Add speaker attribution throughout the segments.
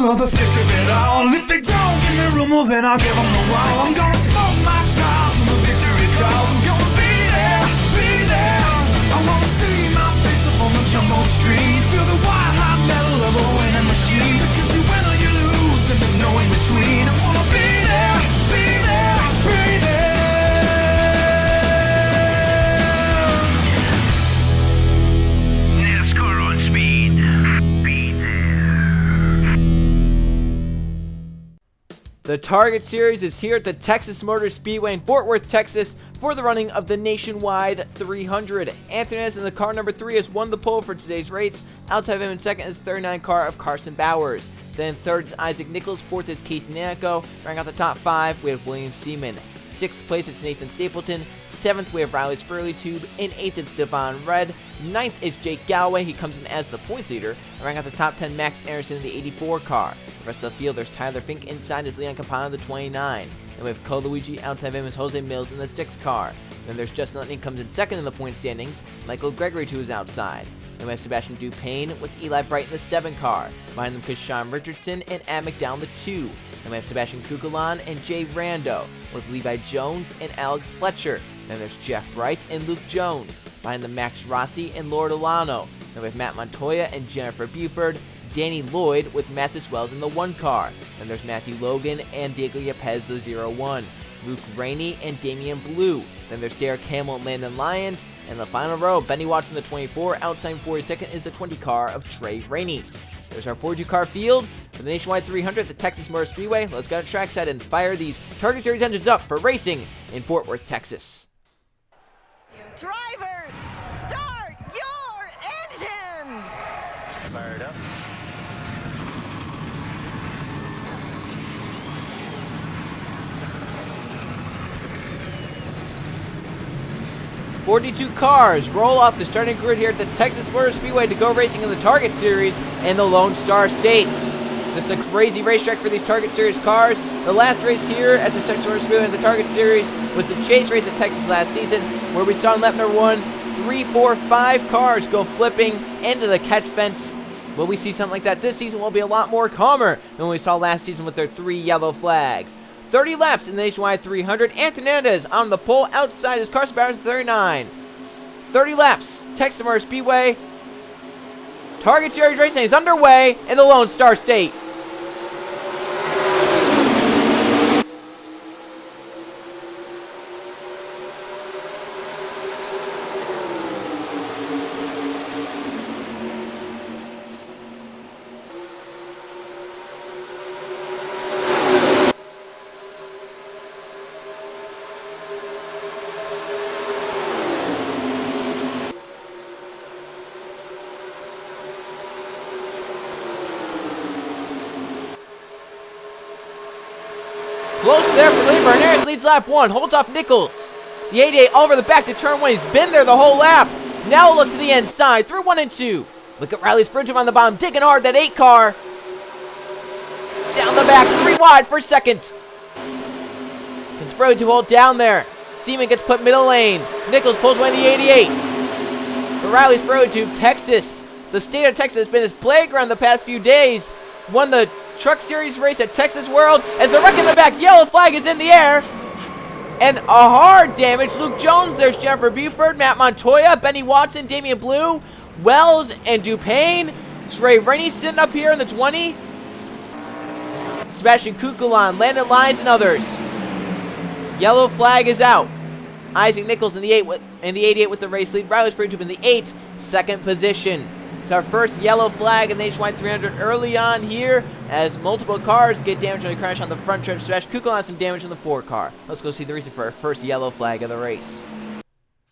Speaker 1: for the thick of it all. If they don't give me room, well then I'll give them the wall. I'm gonna smoke my tires when the victory calls. I'm gonna be there, be there. I wanna see my face up on the jumbo screen. Feel the white hot metal of a winning machine. Because you win or you lose and there's no in between. I wanna be there, be there, be there.
Speaker 2: NASCAR on speed. Be there.
Speaker 3: The Target Series is here at the Texas Motor Speedway in Fort Worth, Texas for the running of the Nationwide 300. Anthony Hernandez in the car number 3 has won the pole for today's race. Outside of him in second is 39 car of Carson Bowers. Then third is Isaac Nichols. Fourth is Casey Nanico. Rounding out the top 5, we have William Seaman. Sixth place, it's Nathan Stapleton. Seventh, we have Riley Spurley-Tube. In eighth, it's Devon Red. Ninth is Jake Galloway. He comes in as the points leader. Rounding out the top 10, Max Anderson in the 84 car. The rest of the field, there's Tyler Fink. Inside is Leon Campana in the 29. And we have Cole Luigi. Outside of him is Jose Mills in the 6 car. Then there's Justin Lutney, comes in second in the point standings. Michael Gregory to his outside. Then we have Sebastian Dupain with Eli Bright in the 7 car. Behind them, Sean Richardson and Ad McDowell in the 2. Then we have Sebastian Kukulon and Jay Rando with Levi Jones and Alex Fletcher. Then there's Jeff Bright and Luke Jones. Behind them, Max Rossi and Lord Alano. Then we have Matt Montoya and Jennifer Buford. Danny Lloyd with Mathis Wells in the 1 car. Then there's Matthew Logan and Diego Yepes, the 0-1. Luke Rainey and Damian Blue. Then there's Derek Hamill and Landon Lyons. And the final row, Benny Watson, the 24. Outside 42nd is the 20 car of Trey Rainey. There's our 42-car field for the Nationwide 300 at the Texas Motor Speedway. Let's go to trackside and fire these Target Series engines up for racing in Fort Worth, Texas.
Speaker 4: Drivers, start your engines!
Speaker 2: Fired up.
Speaker 3: "42 cars roll off the starting grid here at the Texas Motor Speedway to go racing in the Target Series in the Lone Star State. This is a crazy racetrack for these Target Series cars. The last race here at the Texas Motor Speedway in the Target Series was the chase race at Texas last season, where we saw in lap number 1, 3, 4, 5 cars go flipping into the catch fence. Will we see something like that this season? Will be a lot more calmer than we saw last season with their 3 yellow flags. 30 laps in the Nationwide 300. Anthony Hernandez on the pole. Outside is Carson Bowers, 39. 30 laps. Texas Motor Speedway. Target Series racing is underway in the Lone Star State. Close there for Lee. Hernandez leads lap 1. Holds off Nichols. The 88 over the back to turn 1. He's been there the whole lap. Now we'll look to the inside through 1 and 2. Look at Riley Spurgeon on the bottom. Digging hard. That 8 car. Down the back. 3 wide for second. Can Spurgeon hold down there. Seaman gets put middle lane. Nichols pulls away the 88. For Riley Spurgeon, Texas. The state of Texas has been his playground the past few days. Won the Truck Series race at Texas World as the wreck in the back. Yellow flag is in the air. And a hard damage. Luke Jones, there's Jennifer Buford, Matt Montoya, Benny Watson, Damian Blue, Wells, and Dupain. Trey Rainey sitting up here in the 20. Sebastian Kukulon, Landon Lyons, and others. Yellow flag is out. Isaac Nichols in the 88 with the race lead. Riley Spurgeon in the 8, second position. It's our first yellow flag in the Nationwide 300 early on here as multiple cars get damaged on the crash on the front stretch. Sebastian Kukulon has some damage on the 4 car. Let's go see the reason for our first yellow flag of the race.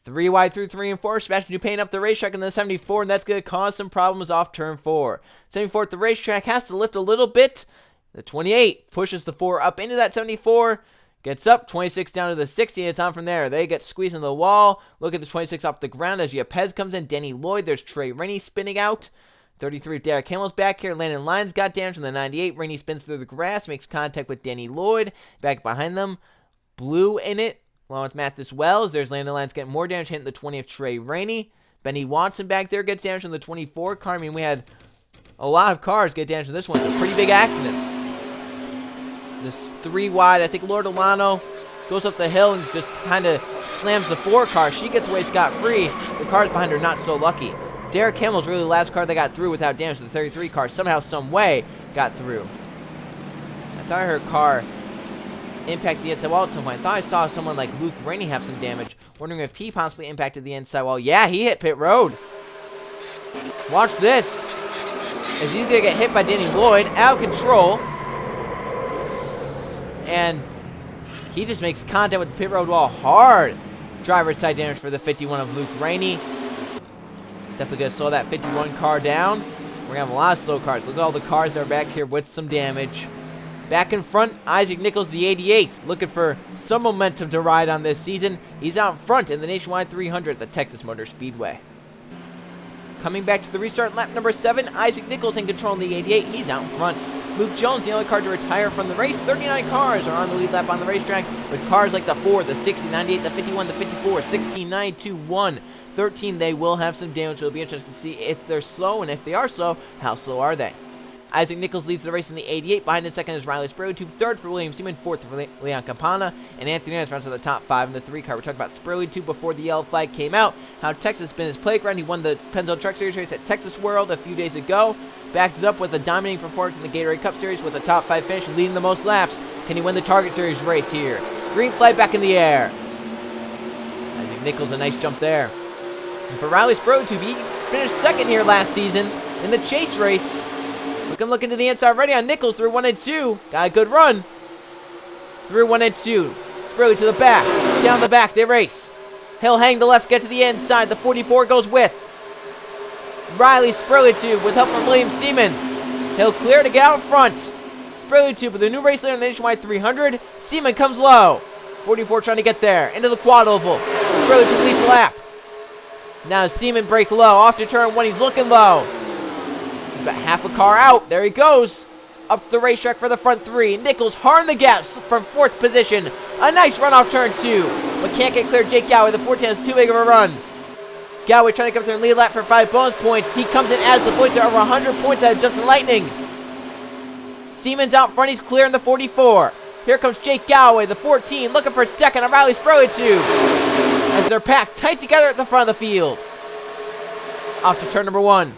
Speaker 3: 3 wide through 3 and 4. Sebastian Dupain up the racetrack in the 74, and that's going to cause some problems off turn 4. 74 at the racetrack has to lift a little bit. The 28 pushes the 4 up into that 74. Gets up, 26 down to the 60, and it's on from there. They get squeezed in the wall. Look at the 26 off the ground as Yepes comes in. Danny Lloyd, there's Trey Rainey spinning out. 33, Derek Hamill's back here. Landon Lyons got damaged on the 98. Rainey spins through the grass, makes contact with Danny Lloyd. Back behind them, Blue in it, along with Mathis Wells. There's Landon Lyons getting more damage, hitting the 20 of Trey Rainey. Benny Watson back there gets damaged on the 24 car. I mean, we had A lot of cars get damaged in this one. It's a pretty big accident. This 3 wide, I think Lord Alano goes up the hill and just kind of slams the 4 car. She gets away scot-free. The cars behind her not so lucky. Derek Hamill's really the last car that got through without damage. The 33 car somehow, some way got through. I thought I heard a car impact the inside wall at some point. I thought I saw someone like Luke Rainey have some damage. Wondering if he possibly impacted the inside wall. Yeah, he hit pit road. Watch this. As he's going to get hit by Danny Lloyd. Out of control. And he just makes contact with the pit road wall hard. Driver's side damage for the 51 of Luke Rainey. It's definitely going to slow that 51 car down. We're going to have a lot of slow cars. Look at all the cars that are back here with some damage. Back in front, Isaac Nichols, the 88, looking for some momentum to ride on this season. He's out in front in the Nationwide 300 at the Texas Motor Speedway. Coming back to the restart, lap number 7, Isaac Nichols in control in the 88. He's out in front. Luke Jones, the only car to retire from the race. 39 cars are on the lead lap on the racetrack with cars like the 4, the 60, 98, the 51, the 54, 16, 9, 2, 1, 13. They will have some damage. It'll be interesting to see if they're slow, and if they are slow, how slow are they? Isaac Nichols leads the race in the 88. Behind in second is Riley Spurley. Third for William Seaman. Fourth for Leon Campana. And Anthony Hernandez runs to the top 5 in the 3 car. We're talking about Spurley 2 before the yellow flag came out. How Texas has been his playground. He won the Pennzoil Truck Series race at Texas World a few days ago. Backed it up with a dominating performance in the Gatorade Cup Series with a top 5 finish and leading the most laps. Can he win the Target Series race here? Green flag back in the air. Isaac Nichols, a nice jump there. And for Riley Spurley, he finished second here last season in the Chase race. Looking to the inside already on Nichols through 1 and 2. Got a good run. Through 1 and 2. Spurley to the back. Down the back, they race. He'll hang the left, get to the inside. The 44 goes with Riley Spurley 2 with help from William Seaman. He'll clear to get out front. Spurley 2 with the new race leader in the Nationwide 300. Seaman comes low. 44 trying to get there. Into the quad oval. Spurley 2 leads the lap. Now Seaman brake low. Off to turn 1. He's looking low. Got half a car out. There he goes. Up the racetrack for the front 3. Nichols hard in the gas from 4th position. A nice run off turn 2. But can't get clear. Jake Galloway, the 14 has too big of a run. Galloway trying to come through and lead lap for 5 bonus points. He comes in as the points are over 100 points out of Justin Lightning. Seaman's out front. He's clear in the 44. Here comes Jake Galloway, the 14, looking for second on Riley Spurley 2. As they're packed tight together at the front of the field. Off to turn number 1.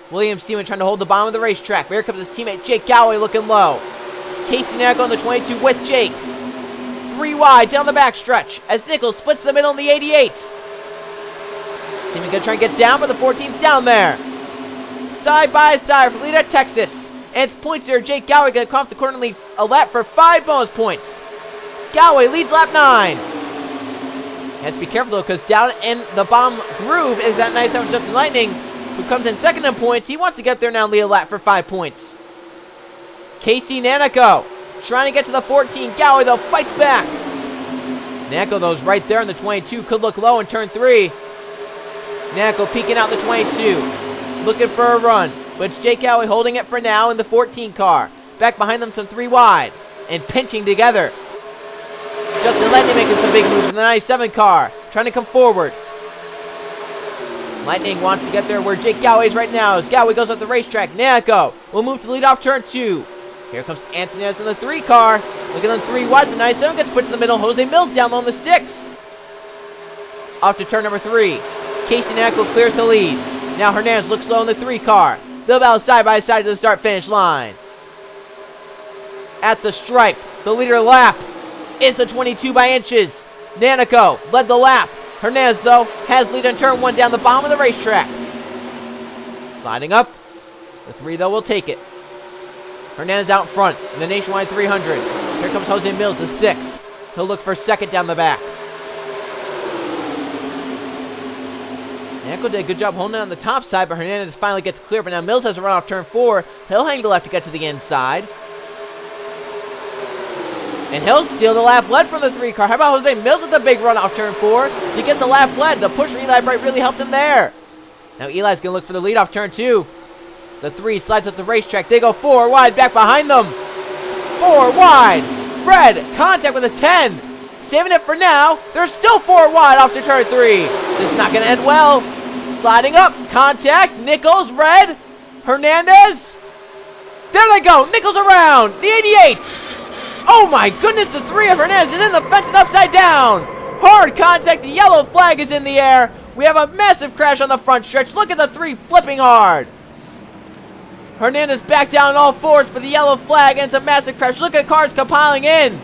Speaker 3: William Seaman trying to hold the bottom of the racetrack. Here comes his teammate Jake Galloway looking low. Casey Nagle on the 22 with Jake. 3 wide down the back stretch as Nichols splits the middle in the 88. Seaman gonna try and get down, but the 14's down there. Side by side for leader at Texas. And it's points there. Jake Galloway gonna come off the corner and lead a lap for 5 bonus points. Galloway leads lap 9. Has to be careful though, because down in the bottom groove is that nice out with Justin Lightning, who comes in second in points. He wants to get there now and lead a lap for 5 points. Casey Nanako trying to get to the 14. Galloway, though, fights back. Nanako, though, is right there in the 22. Could look low in turn 3. Nanako peeking out the 22. Looking for a run. But it's Jake Galloway holding it for now in the 14 car. Back behind them, some 3 wide. And pinching together. Justin Lightning making some big moves in the 97 car. Trying to come forward. Lightning wants to get there where Jake Galloway is right now. As Galloway goes up the racetrack, Nanako will move to the lead off turn 2. Here comes Anthony in the 3 car. Look at the 3 wide. The 97 gets put to the middle. Jose Mills down on the 6. Off to turn number 3. Casey Nanako clears the lead. Now Hernandez looks low in the 3 car. They'll battle side by side to the start-finish line. At the stripe, the leader lap is the 22 by inches. Nanako led the lap. Hernandez, though, has lead in turn 1 down the bottom of the racetrack. Sliding up. The 3, though, will take it. Hernandez out front in the Nationwide 300. Here comes Jose Mills, the 6. He'll look for second down the back. Nanako did a good job holding it on the top side, but Hernandez finally gets clear. But now Mills has a run off turn 4. He'll hang the left to get to the inside. And he'll steal the lap lead from the 3 car. How about Jose Mills with a big run off turn 4 to get the lap lead? The push from Eli Bright really helped him there. Now Eli's going to look for the lead off turn 2. The 3 slides up the racetrack. They go 4 wide back behind them. 4 wide. Red, contact with a 10. Saving it for now. They're still 4 wide off to turn 3. This is not going to end well. Sliding up, contact. Nichols, red. Hernandez. There they go. Nichols around. The 88. Oh my goodness, the 3 of Hernandez is in the fence and upside down. Hard contact. The yellow flag is in the air. We have a massive crash on the front stretch. Look at the 3 flipping hard. Hernandez back down on all fours, but the yellow flag ends a massive crash. Look at cars compiling in.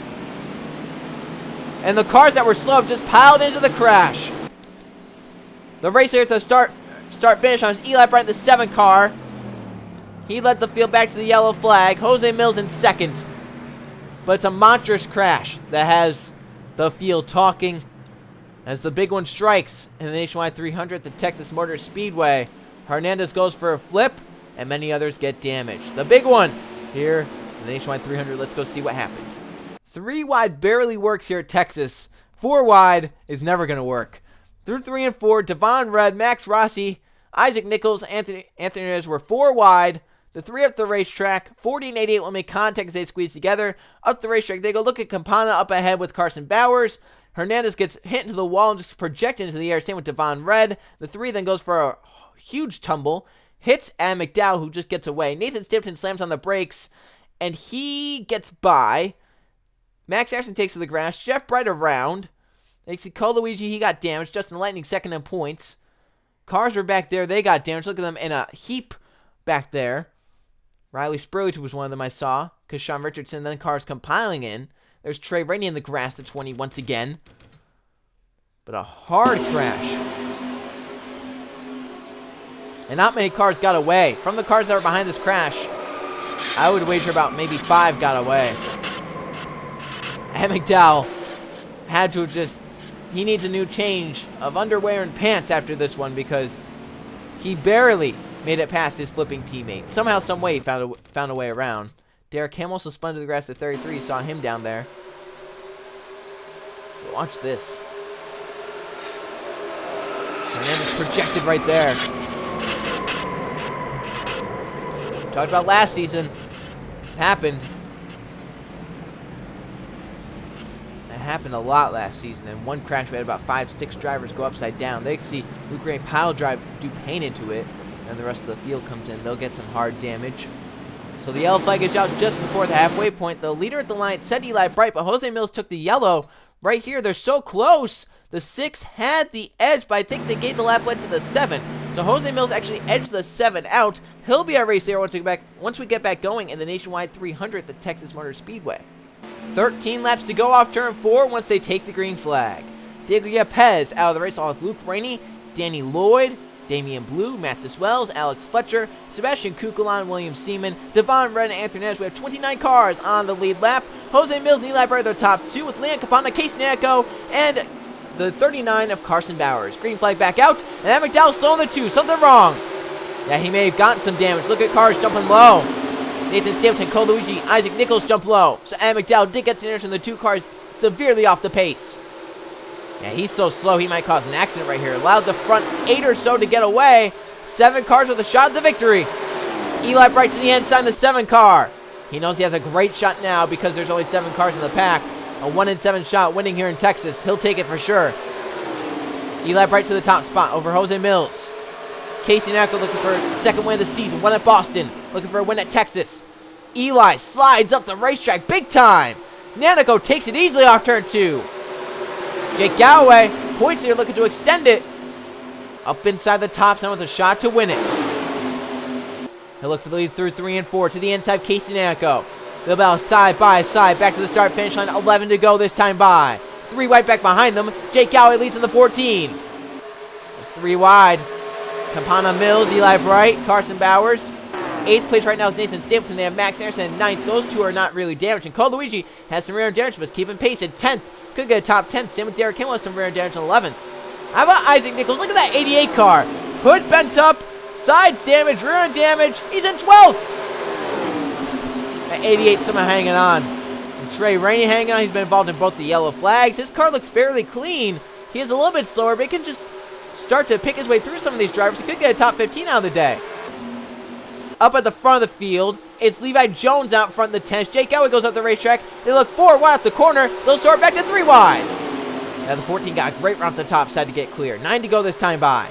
Speaker 3: And the cars that were slow just piled into the crash. The racer at the start finish on was Eli Bright in the 7 car. He led the field back to the yellow flag. Jose Mills in second. But it's a monstrous crash that has the field talking as the big one strikes in the Nationwide 300 at the Texas Motor Speedway. Hernandez goes for a flip, and many others get damaged. The big one here in the Nationwide 300. Let's go see what happened. 3 wide barely works here at Texas. 4 wide is never going to work. Through 3 and 4, Devon Red, Max Rossi, Isaac Nichols, Anthony Hernandez were 4 wide. The 3 up the racetrack, 40 and 88 will make contact as they squeeze together. Up the racetrack, they go look at Campana up ahead with Carson Bowers. Hernandez gets hit into the wall and just projected into the air, same with Devon Red. The 3 then goes for a huge tumble, hits Adam McDowell, who just gets away. Nathan Stapleton slams on the brakes, and he gets by. Max Anderson takes to the grass. Jeff Bright around. You see Cole Luigi, he got damaged. Justin Lightning second in points. Cars were back there. They got damaged. Look at them in a heap back there. Riley Spurley was one of them I saw. Because Sean Richardson, then cars compiling in. There's Trey Rainey in the grass at 20 once again. But a hard crash. And not many cars got away. From the cars that were behind this crash, I would wager about maybe 5 got away. And McDowell had to just... He needs a new change of underwear and pants after this one because he barely made it past his flipping teammate. Somehow, some way, he found a way around. Derek Hamill also spun to the grass at 33. Saw him down there. But watch this. Hernandez projected right there. Talked about last season. It's happened. It happened a lot last season. In one crash, we had about 5-6 drivers go upside down. They see Luke Ray pile drive, do paint into it, and the rest of the field comes in. They'll get some hard damage. So the yellow flag is out just before the halfway point. The leader at the line said Eli Bright, but Jose Mills took the yellow. Right here, they're so close. The 6 had the edge, but I think they gave the lap lead to the 7. So Jose Mills actually edged the 7 out. He'll be our race there once we get back going in the Nationwide 300 at the Texas Motor Speedway. 13 laps to go off turn 4 once they take the green flag. Diego Yepes out of the race, along with Luke Rainey, Danny Lloyd, Damian Blue, Mathis Wells, Alex Fletcher, Sebastian Kukulon, William Seaman, Devon Red, and Anthony Hernandez. We have 29 cars on the lead lap. Jose Mills and Eli Bright are the top 2 with Leon Campana, Casey Nacco, and the 39 of Carson Bowers. Green flag back out, and Adam McDowell still on the 2. Something wrong. Yeah, he may have gotten some damage. Look at cars jumping low. Nathan Stapleton, Cole Luigi, Isaac Nichols jump low. So Adam McDowell did get some inertia, and the 2 cars severely off the pace. Yeah, he's so slow, he might cause an accident right here. Allowed the front 8 or so to get away. 7 cars with a shot at the victory. Eli Bright to the inside in the 7 car. He knows he has a great shot now because there's only 7 cars in the pack. A 1-in-7 shot winning here in Texas. He'll take it for sure. Eli Bright to the top spot over Jose Mills. Casey Nacco looking for a second win of the season. Won at Boston. Looking for a win at Texas. Eli slides up the racetrack big time. Nanaco takes it easily off turn 2. Jake Galloway points here looking to extend it. Up inside the top center with a shot to win it. He'll look for the lead through 3 and 4 to the inside. Casey Nanaco. They'll battle side by side. Back to the start finish line. 11 to go this time by. 3 wide back behind them. Jake Galloway leads in the 14. It's 3 wide. Campana Mills, Eli Bright, Carson Bowers. 8th place right now is Nathan Stapleton. They have Max Anderson in 9th. Those 2 are not really damaged. And Cole Luigi has some rear end damage, but is keeping pace at 10th. Could get a top 10th. Same with Derek Kimmel has some rear end damage in 11th. How about Isaac Nichols? Look at that 88 car. Hood bent up, sides damage, rear end damage. He's in 12th. That 88 somehow hanging on. And Trey Rainey hanging on. He's been involved in both the yellow flags. His car looks fairly clean. He is a little bit slower, but he can just start to pick his way through some of these drivers. He could get a top 15 out of the day. Up at the front of the field, it's Levi Jones out front in the 10th. Jake Galloway goes up the racetrack. They look 4 wide off the corner. They'll sort back to 3 wide. Now the 14 got a great run off the top side to get clear. 9 to go this time by.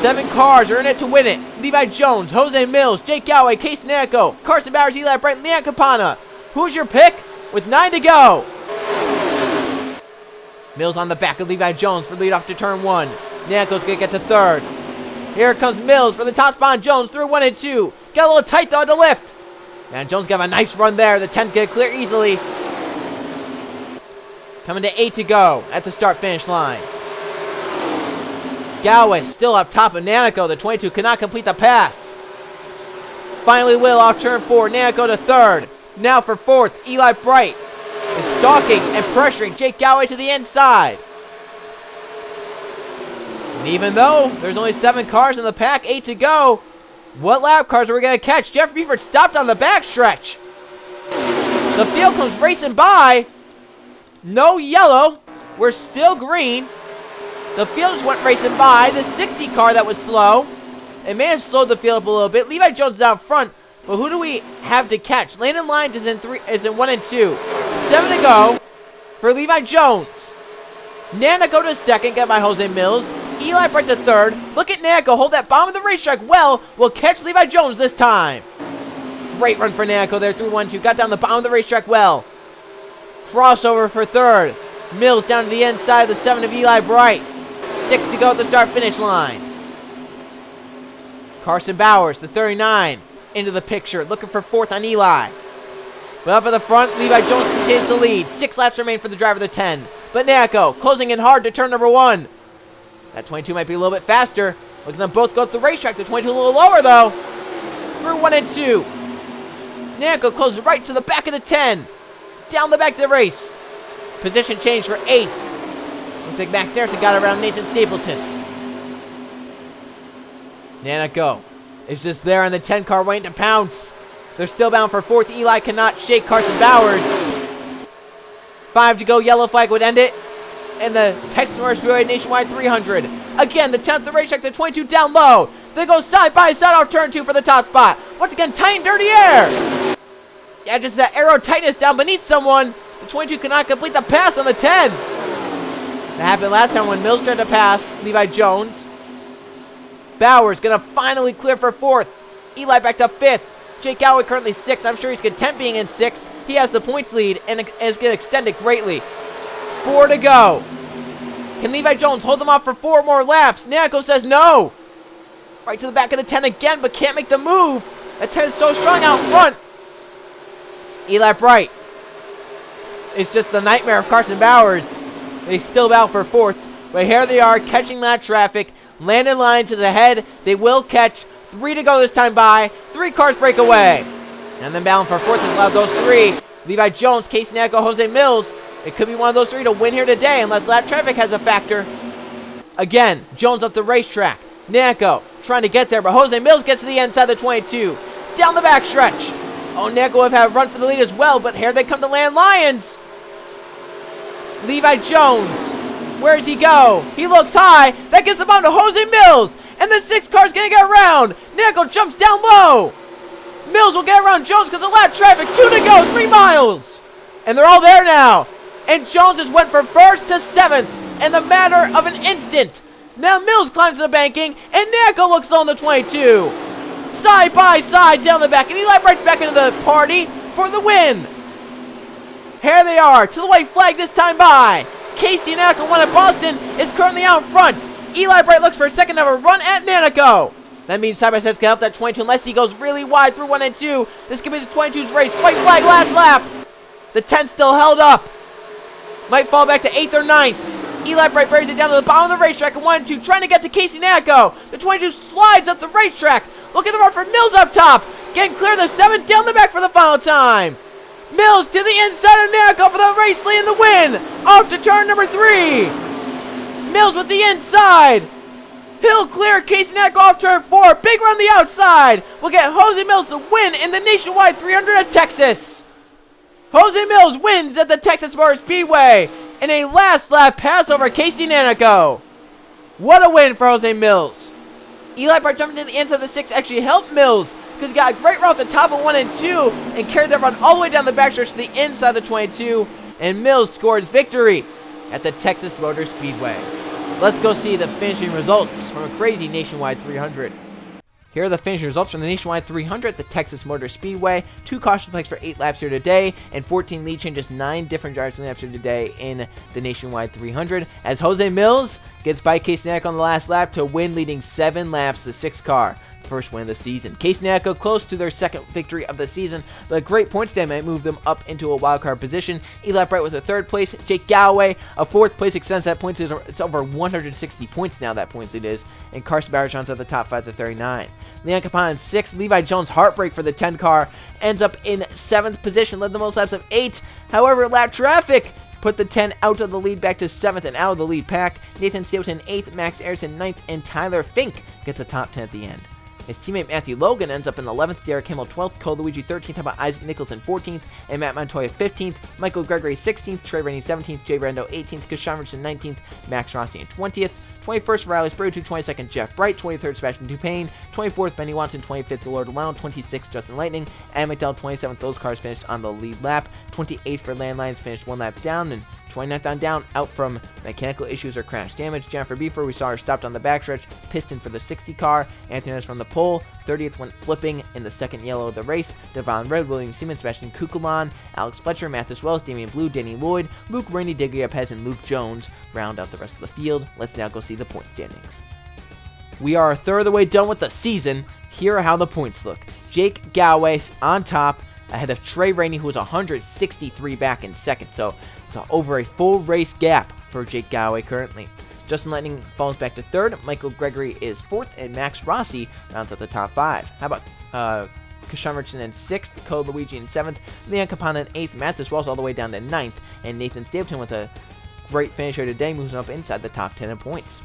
Speaker 3: 7 cars are in it to win it. Levi Jones, Jose Mills, Jake Galloway, Casey Nanico, Carson Bowers, Eli Bright, Leon Campana. Who's your pick? With 9 to go. Mills on the back of Levi Jones for lead off to turn 1. Nanico's going to get to third. Here comes Mills for the top spot on Jones through 1 and 2. Got a little tight though to lift. And Jones got a nice run there. The 10's going to clear easily. Coming to 8 to go at the start-finish line. Galloway still up top of Nanico. The 22 cannot complete the pass. Finally will off turn 4. Nanico to third. Now for fourth. Eli Bright is stalking and pressuring Jake Galloway to the inside. And even though there's only 7 cars in the pack, 8 to go, what lap cars are we going to catch? Jeff Beeford stopped on the backstretch. The field comes racing by. No yellow. We're still green. The field just went racing by. The 60 car that was slow. It may have slowed the field up a little bit. Levi Jones is out front. But who do we have to catch? Landon Lyons is in 1 and 2. 7 to go for Levi Jones. Nanico to second, get by Jose Mills. Eli Bright to third. Look at Nanico hold that bottom of the racetrack well. Will catch Levi Jones this time. Great run for Nanico there through 1-2. Got down the bottom of the racetrack well. Crossover for third. Mills down to the inside of the 7 of Eli Bright. 6 to go at the start-finish line. Carson Bowers, the 39, into the picture, looking for fourth on Eli. But up at the front, Levi Jones continues the lead. 6 laps remain for the driver of the 10. But Nanico closing in hard to turn number 1. That 22 might be a little bit faster. Look at them both go up the racetrack. The 22 a little lower, though. Through 1 and 2. Nanico closes right to the back of the 10. Down the back of the race. Position change for 8th. Looks like Max Harrison got around Nathan Stapleton. Nanico is just there on the 10 car waiting to pounce. They're still bound for 4th. Eli cannot shake Carson Bowers. 5 to go. Yellow flag would end it. And the Texas Motor Speedway Nationwide 300. Again, the 10th, the racetrack, the 22 down low. They go side by side off turn 2 for the top spot. Once again, tight and dirty air. Yeah, just that aero tightness down beneath someone. The 22 cannot complete the pass on the 10. That happened last time when Mills tried to pass Levi Jones. Bowers gonna finally clear for 4th. Eli back to 5th. Jake Galloway currently 6th. I'm sure he's content being in 6th. He has the points lead and is gonna extend it greatly. 4 to go. Can Levi Jones hold them off for 4 more laps? Nanico says no. Right to the back of the 10 again, but can't make the move. That 10 is so strong out front. Eli Bright. It's just the nightmare of Carson Bowers. They still bound for 4th, but here they are catching that traffic. Landon Lyons is ahead. They will catch. 3 to go this time by. 3 cars break away. And then bound for 4th is allowed those 3. Levi Jones, Casey Nanico, Jose Mills. It could be one of those 3 to win here today unless lap traffic has a factor. Again, Jones up the racetrack. Nanico trying to get there, but Jose Mills gets to the inside of the 22. Down the back stretch. Oh, Nanico would have had a run for the lead as well, but here they come to Landon Lyons. Levi Jones. Where does he go? He looks high. That gets him on to Jose Mills. And the 6 car's going to get around. Nanico jumps down low. Mills will get around Jones because of lap traffic. 2 to go, 3 miles. And they're all there now. And Jones has went from 1st to 7th in the matter of an instant. Now Mills climbs the banking, and Nanico looks low on the 22. Side by side down the back, and Eli Bright's back into the party for the win. Here they are, to the white flag this time by. Casey Nanico, one at Boston, is currently out in front. Eli Bright looks for a second to have a run at Nanico. That means side by sides can help that 22 unless he goes really wide through 1 and 2. This could be the 22's race. White flag last lap. The 10 still held up. Might fall back to 8th or 9th. Eli Bright buries it down to the bottom of the racetrack in 1 and 2, trying to get to Casey Nanico. The 22 slides up the racetrack. Look at the run for Mills up top. Getting clear of the 7 down the back for the final time. Mills to the inside of Nanico for the race lead and the win. Off to turn number 3. Mills with the inside. He'll clear Casey Nanico off turn 4. Big run the outside. We'll get Jose Mills to win in the Nationwide 300 at Texas. Jose Mills wins at the Texas Motor Speedway in a last lap pass over Casey Nanico. What a win for Jose Mills. Eli Bright jumping to the inside of the 6 actually helped Mills because he got a great run off the top of 1 and 2 and carried that run all the way down the backstretch to the inside of the 22, and Mills scored his victory at the Texas Motor Speedway. Let's go see the finishing results from a crazy Nationwide 300. Here are the finishing results from the Nationwide 300 at the Texas Motor Speedway. 2 caution flags for 8 laps here today, and 14 lead changes, 9 different drivers in laps here today in the Nationwide 300. As Jose Mills gets by Case Neco on the last lap to win, leading 7 laps, the 6th car. First win of the season. Case Neco close to their second victory of the season, but a great point stand moved them up into a wildcard position. Eli Bright with a 3rd place. Jake Galloway, a 4th place, extends that points. It's over 160 points now, that points lead is. And Carson Bowers rounds out the top 5 to 39. Leon Capon in 6th. Levi Jones, heartbreak for the 10 car, ends up in 7th position, led the most laps of 8. However, lap traffic put the 10 out of the lead back to 7th and out of the lead pack. Nathan Stapleton 8th, Max Harrison 9th, and Tyler Fink gets a top 10 at the end. His teammate Matthew Logan ends up in 11th, Derek Kimmel 12th, Cole Luigi 13th, how about Isaac Nicholson 14th, and Matt Montoya 15th, Michael Gregory 16th, Trey Rainey 17th, Jay Brando 18th, Kashan Richardson 19th, Max Rossi in 20th, 21st Riley Sprue, 22nd Jeff Bright, 23rd Sebastian Dupayne, 24th Benny Watson, 25th Lord Alone, 26th Justin Lightning, and McDowell 27th. Those cars finished on the lead lap. 28th for Landlines finished 1 lap down, and 29th on down, out from mechanical issues or crash damage. Jennifer Beefer, we saw her stopped on the backstretch, piston for the 60 car. Anthony from the pole. 30th went flipping in the second yellow of the race. Devon Red, William Siemens, Sebastian Kukulon, Alex Fletcher, Mathis Wells, Damian Blue, Danny Lloyd, Luke Rainey, Diggy Pez, and Luke Jones round out the rest of the field. Let's now go see the point standings. We are a third of the way done with the season. Here are how the points look. Jake Galloway on top, ahead of Trey Rainey, who was 163 back in second. So it's over a full race gap for Jake Galloway currently. Justin Lightning falls back to 3rd. Michael Gregory is 4th, and Max Rossi rounds out the top 5. How about Kashan Richardson in 6th, Cole Luigi in 7th, Leon Capana in 8th, Mathis Wells all the way down to 9th, and Nathan Stapleton with a great finish here today, moves up inside the top 10 in points.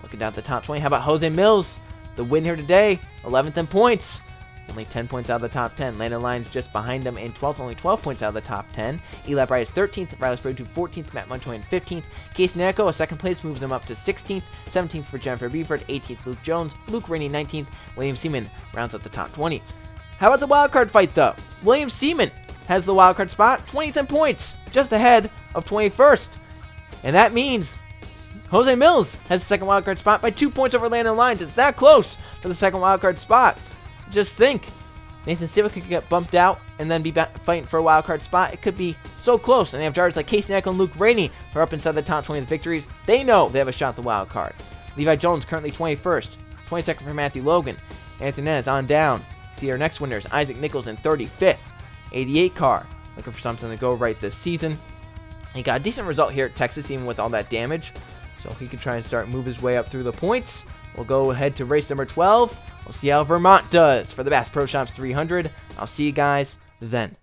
Speaker 3: Looking down at the top 20, how about Jose Mills? The win here today, 11th in points. Only 10 points out of the top 10. Landon Lyons just behind him in 12th, only 12 points out of the top 10. Eli Bright is 13th, Riley Sprague to 14th, Matt Montoya in 15th. Case Neco, a 2nd place, moves him up to 16th. 17th for Jennifer Beeford, 18th Luke Jones, Luke Rainey 19th. William Seaman rounds up the top 20. How about the wildcard fight though? William Seaman has the wildcard spot, 20th in points, just ahead of 21st. And that means Jose Mills has the 2nd wildcard spot by 2 points over Landon Lyons. It's that close for the 2nd wildcard spot. Just think, Nathan Stapleton could get bumped out and then be fighting for a wildcard spot. It could be so close. And they have drivers like Case Neco and Luke Rainey who are up inside the top 20 of the victories. They know they have a shot at the wild card. Levi Jones currently 21st. 22nd for Matthew Logan. Anthony Nennis on down. See our next winners. Isaac Nichols in 35th. 88 car. Looking for something to go right this season. He got a decent result here at Texas even with all that damage. So he can try and start move his way up through the points. We'll go ahead to race number 12. We'll see how Vermont does for the Bass Pro Shops 300. I'll see you guys then.